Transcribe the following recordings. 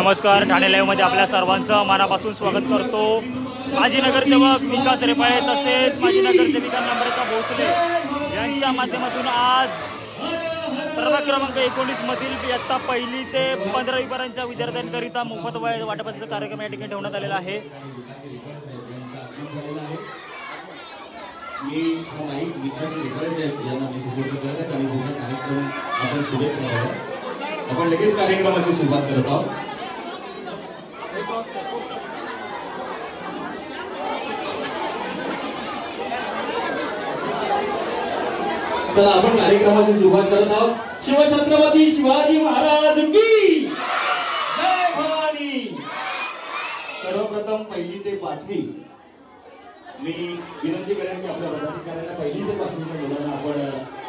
नमस्कार, ठाणे लाईव्ह मध्ये आपल्या सर्वांचं मनापासून स्वागत करतो। माजी नगरसेवक विकास रेपाळे तसेच माजी नगरसेविका नम्रता भोसले यांच्या माध्यमातून आज प्रभाग क्रमांक 19 मधील इयत्ता पहिली ते 15वी पर्यंतच्या विद्यार्थ्यांकरिता मोफत वाटपाचा कार्यक्रम या ठिकाणी ठेवण्यात आलेला आहे। मी माईक विकास रेपाळे साहेब यांना मी सपोर्ट करत आहे आणि तुमचा कार्यक्रम आपण सुरेख चालवा। आपण लगेच कार्यक्रमाची सुरुवात करत आहोत। तर आपण कार्यक्रमाची सुरुवात करत आहोत। शिवछत्रपती शिवाजी महाराज की जय भवानी। सर्वप्रथम पहिली ते 5वी मी विनंती करेन की आपल्या पदाधिकाऱ्यांना पहिली ते 5वीच्या मुलांना आपण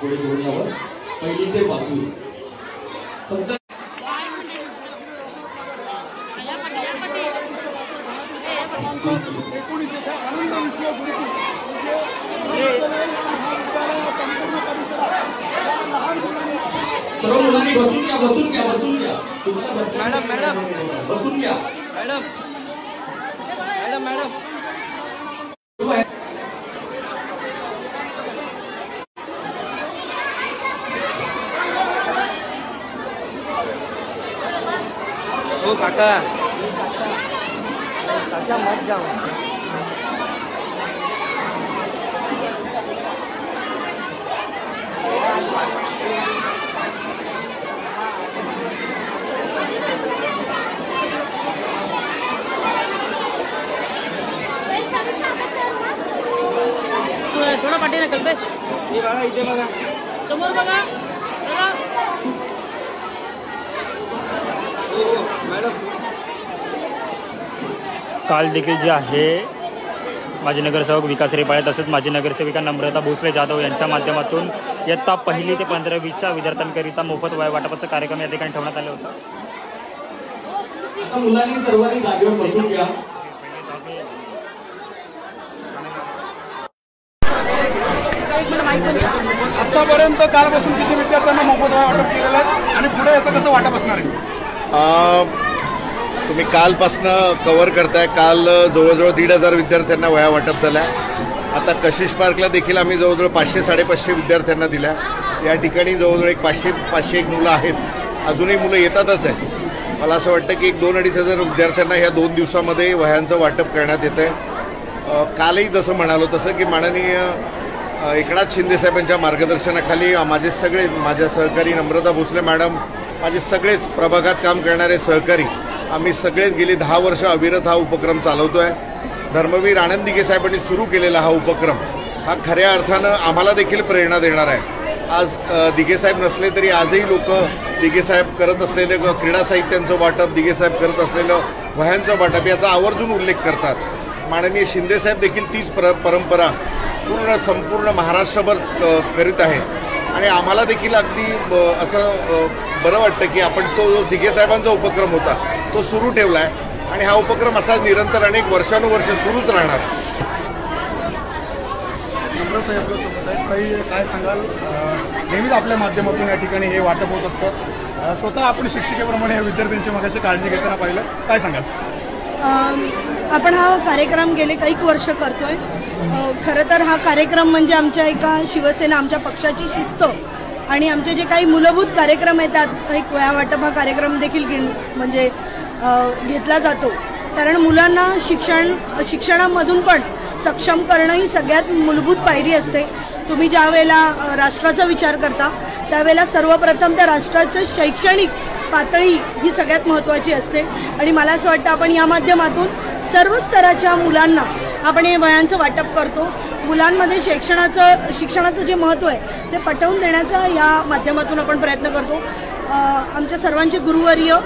पुढे घेऊन यावं। पहिली ते 5वी फक्त सर्व मुलांनी बसून घ्या तुम्हाला बसून घ्या मॅडम ओ काका चाचा मत जाओ। थोड़ा पाठी ना कल्पेश हे बघा इथे बघा समोर बघा मॅडम। काल देखील जे आहे माजी नगरसेवक विकास रेपाळे तसेच माजी नगरसेविका नम्रता भोसले जाधव यांच्या माध्यमातून इयत्ता पहिली ते 15वीच्या विद्यार्थ्यांकरिता मोफत वाटपाचा कार्यक्रम या ठिकाणी ठेवण्यात आला होता। आता मुलांनी सर्वांनी जागेवर बसून घ्या। आतापर्यंत कालपासून किती विद्यार्थ्यांना मोफत वाटप केलेलं आहे आणि पुढे याचं कसं वाटप असणार आहे? तुम्ही कालपासनं कव्हर करताय। काल जवळजवळ 1,500 विद्यार्थ्यांना वह्या वाटप झाल्या। आता कशिश पार्कला देखील आम्ही जवळजवळ 500-550 विद्यार्थ्यांना दिल्या। या ठिकाणी जवळजवळ एक 500 मुलं आहेत। अजूनही मुलं येतातच आहे। मला असं वाटतं की 2-2.5 हजार विद्यार्थ्यांना ह्या 2 दिवसामध्ये वह्यांचं वाटप करण्यात येतं आहे। कालही जसं म्हणालो तसं की माननीय एकनाथ शिंदे साहेबांच्या मार्गदर्शनाखाली माझ्या सहकारी नम्रता भोसले मॅडम, माझे सगळेच प्रभागात काम करणारे सहकारी, आम्ही सगळेच गेली 10 वर्ष अविरत हा उपक्रम चालवतो आहे। धर्मवीर आनंद दिघे साहेबांनी सुरू केलेला हा उपक्रम हा खऱ्या अर्थानं आम्हाला देखील प्रेरणा देणार आहे। आज दिघे साहेब नसले तरी आजही लोक दिघे साहेब करत असलेले क्रीडा साहित्यांचं वाटप, दिघे साहेब करत असलेलं वह्यांचं वाटप याचा आवर्जून उल्लेख करतात। माननीय शिंदे साहेब देखील तीच परंपरा संपूर्ण महाराष्ट्रभर करीत आहेत आणि आम्हाला देखील अगदी असं बरं वाटतं की आपण तो जो दिघे साहेबांचा उपक्रम होता तो सुरू ठेवला आहे आणि हा उपक्रम असाच निरंतर अनेक वर्षानुवर्ष सुरूच राहणार। काही काय सांगाल? नेहमीच आपल्या माध्यमातून या ठिकाणी हे वाटप होत असतं। स्वतः आपण शिक्षिकेप्रमाणे या विद्यार्थ्यांची मगाशी काळजी घेताना पाहिलं, काय सांगाल? आपण हा कार्यक्रम गेले काही वर्ष करतोय। खरं तर हा कार्यक्रम म्हणजे आमच्या एका शिवसेना आमच्या पक्षाची शिस्त आणि आमचे जे काही मूलभूत कार्यक्रम आहेत त्यात एक वह्या वाटप हा कार्यक्रम देखील घेतला जातो। कारण मुलांना शिक्षणामधून पण सक्षम करणं ही सगळ्यात मूलभूत पायरी असते। तुम्ही ज्या वेळेला राष्ट्राचा विचार करता त्यावेळेला सर्वप्रथम त्या राष्ट्राचं शैक्षणिक पातळी ही सगळ्यात महत्त्वाची असते आणि मला असं वाटतं आपण या माध्यमातून सर्व स्तराच्या मुलांना आपण हे वह्यांचं वाटप करतो। मुलांमध्ये शिक्षणाचं जे महत्त्व आहे ते पटवून देण्याचा या माध्यमातून आपण प्रयत्न करतो। आमच्या सर्वांचे गुरुवर्य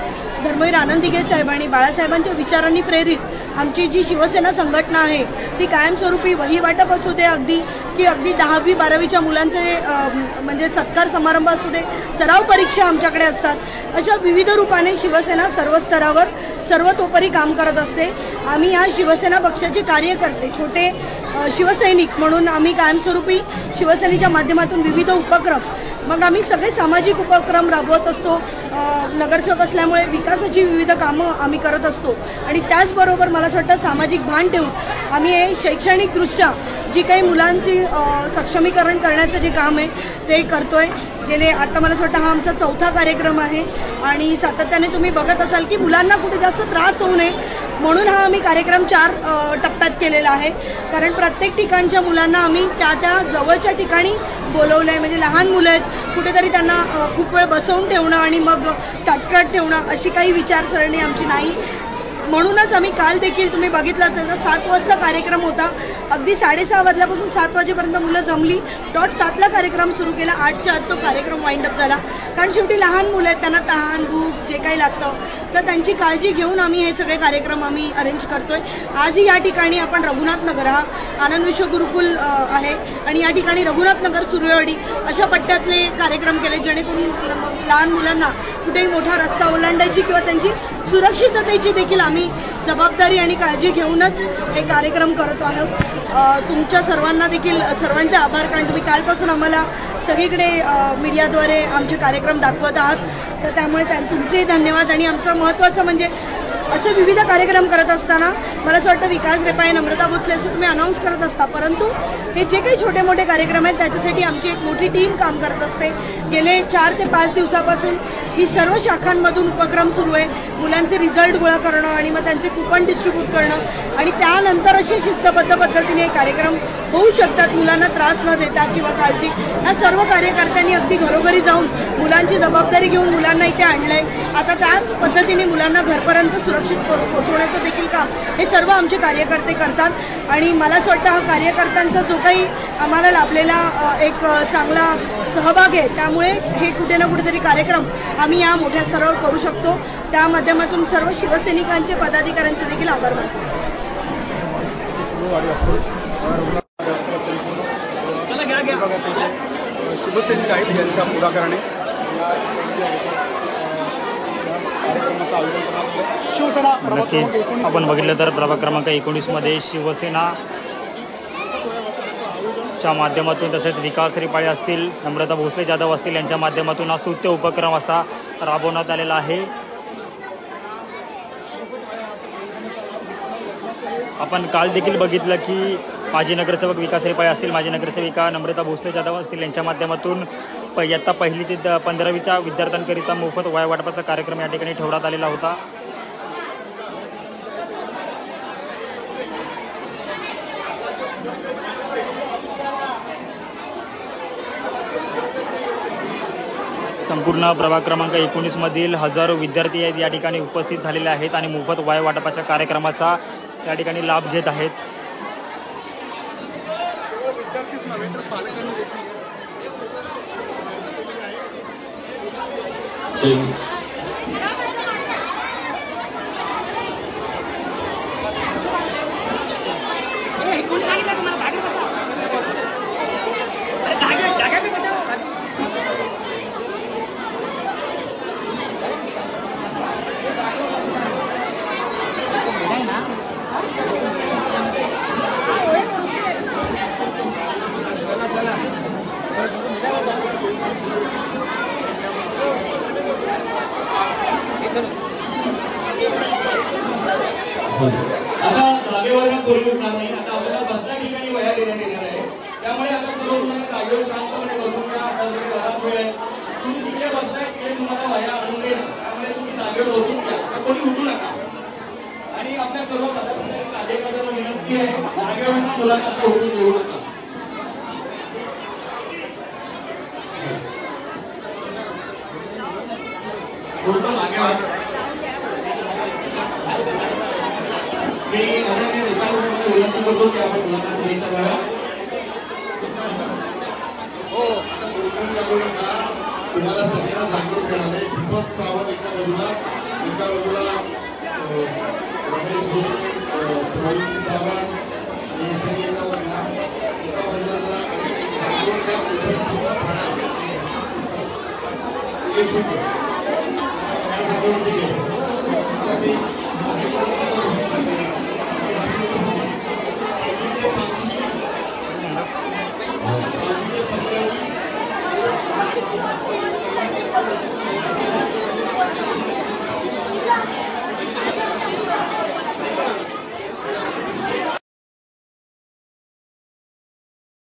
धर्मवीर आनंद दिघे साहेब आणि बाळासाहेबांच्या विचारांनी प्रेरित आमची जी शिवसेना संघटना आहे ती कायमस्वरूपी वही वाटप असू दे, अगदी 10वी-12वीच्या मुलांचे म्हणजे सत्कार समारंभ असू दे, सराव परीक्षा आमच्याकडे असतात। अशा विविध रूपाने शिवसेना सर्व स्तरावर सर्वतोपरी काम करत असते। आम्ही या शिवसेना पक्षाचे कार्यकर्ते छोटे शिवसैनिक म्हणून आम्ही कायमस्वरूपी शिवसेनेच्या माध्यमातून विविध उपक्रम मग आम्ही सगळे सामाजिक उपक्रम राबवत असतो। नगरसेवक असल्यामुळे विकासाची विविध कामं आम्ही करत असतो आणि त्याचबरोबर मला असं वाटतं सामाजिक भान ठेवून आम्ही हे शैक्षणिकदृष्ट्या जी काही मुलांची सक्षमीकरण करण्याचं जे काम आहे ते करतो आहे. गेले आता मला असं वाटतं हा आमचा 4था कार्यक्रम आहे आणि सातत्याने तुम्ही बघत असाल की मुलांना कुठे जास्त त्रास होऊ नये म्हणून हा आम्ही कार्यक्रम 4 टप्प्यात केलेला आहे. कारण प्रत्येक ठिकाणच्या मुलांना आम्ही त्या जवळच्या ठिकाणी बोलवलं आहे. म्हणजे लहान मुलं आहेत कुठेतरी त्यांना खूप वेळ बसवून ठेवणं आणि मग ताटकळत ठेवणं अशी काही विचारसरणी आमची नाही. म्हणूनच आम्ही काल देखील तुम्ही बघितलं असेल तर 7 वाजता कार्यक्रम होता. अगदी 6:30 वाजल्यापासून 7 वाजेपर्यंत मुलं जमली. डॉट 7ला कार्यक्रम सुरू केला. 8च्या आत तो कार्यक्रम वाइंडअप झाला. कारण शेवटी लहान मुलं आहेत त्यांना तहान भूक जे काही लागतं तर त्यांची काळजी घेऊन आम्ही हे सगळे कार्यक्रम आम्ही अरेंज करतोय. आजही या ठिकाणी आपण रघुनाथ नगर हा आनंद विश्व गुरुकुल आहे आणि या ठिकाणी रघुनाथ नगर सुर्यवाडी अशा पट्ट्यातले कार्यक्रम केले जेणेकरून लहान मुलांना कुठेही मोठा रस्ता ओलांडायची किंवा त्यांची सुरक्षिततेची देखील आम्ही जबाबदारी आणि काळजी घेऊनच हे कार्यक्रम करत आहोत. तुमच्या सर्वांना देखील सर्वांचे आभार कारण तुम्ही कालपासून आम्हाला सगळीकडे मीडियाद्वारे आमचे कार्यक्रम दाखवत आहात तर त्यामुळे तुमचेही धन्यवाद. आणि आमचं महत्त्वाचं म्हणजे असे विविध कार्यक्रम करत असताना मला असं वाटतं विकास रेपाळे नम्रता भोसले असं तुम्ही अनाऊन्स करत असता परंतु हे जे काही छोटे मोठे कार्यक्रम आहेत त्याच्यासाठी आमची एक मोठी टीम काम करत असते. गेले 4 ते 5 दिवसापासून ही सर्व शाखांमधून उपक्रम सुरू आहे. मुलांचे रिझल्ट गोळा करणं आणि मग त्यांचे कुपन डिस्ट्रीब्यूट करणं आणि त्यानंतर असे शिस्तबद्ध पद्धतीने कार्यक्रम होऊ शकतात मुलांना त्रास न देता किंवा काळजी. या सर्व कार्यकर्त्यांनी अगदी घरोघरी जाऊन मुलांची जबाबदारी घेऊन मुलांना इथे आणलं आहे. आता त्याच पद्धतीने मुलांना घरपर्यंत सुरक्षित पोहोचवण्याचं देखील काम हे सर्व आमचे कार्यकर्ते करतात आणि मला असं वाटतं हा कार्यकर्त्यांचा जो काही आम्हाला लाभलेला एक चांगला सहभाग आहे त्यामुळे हे कुठे ना कुठेतरी कार्यक्रम आम्ही या मोठ्या स्तरावर करू शकतो. त्या माध्यमातून सर्व शिवसैनिकांचे पदाधिकाऱ्यांचे देखील आभार मानतो. शिवसैनिक आहेत यांच्या पुढाकाराने शिवसेना नक्कीच आपण बघितलं तर प्रभाग क्रमांक 19 मध्ये शिवसेना च्या माध्यमातून तसेच विकास रेपाळे असतील नम्रता भोसले जाधव असतील यांच्या माध्यमातून हा स्तुत्य उपक्रम असा राबवण्यात आलेला आहे. आपण काल देखील बघितलं की माजी नगरसेवक विकास रेपाळे असतील माजी नगरसेविका नम्रता भोसले जाधव असतील यांच्या माध्यमातून इयत्ता 1ली ते 15वीच्या विद्यार्थ्यांकरिता मोफत वह्या वाटपाचा कार्यक्रम या ठिकाणी ठेवण्यात आलेला होता. संपूर्ण प्रभाग क्रमांक 19 मधील हजारो विद्यार्थी या ठिकाणी उपस्थित झालेले आहेत आणि मोफत वह्या वाटपाच्या कार्यक्रमाचा या ठिकाणी लाभ घेत आहेत. आता जागेवर करू शकणार नाही. आता आपल्याला बसल्या ठिकाणी वह्या देण्यात येणार आहे त्यामुळे आता सर्व मुलांना जागेवर शांतपणे बसून घ्या. आता बराच वेळ आहे तुम्ही तिकडे बसलाय तिकडे तुम्हाला वह्या आणून देईल त्यामुळे तुम्ही जागेवर बसून घ्या कोणी उठू नका. आणि आपल्या सर्व कार्यकर्त्यांना विनंती आहे जागेवर मुलांना आता उठून देऊ नका. थोडंसं मागे मी विनंती करतो की आपण मुलांना शुभेच्छा द्याव्या. तुम्हाला सगळ्यांना जागरूक करणार आहे. दीपक सावंत एका बाजूला रमेश भोसले प्रवीण सावंत हे सगळे एका बाजूला जरा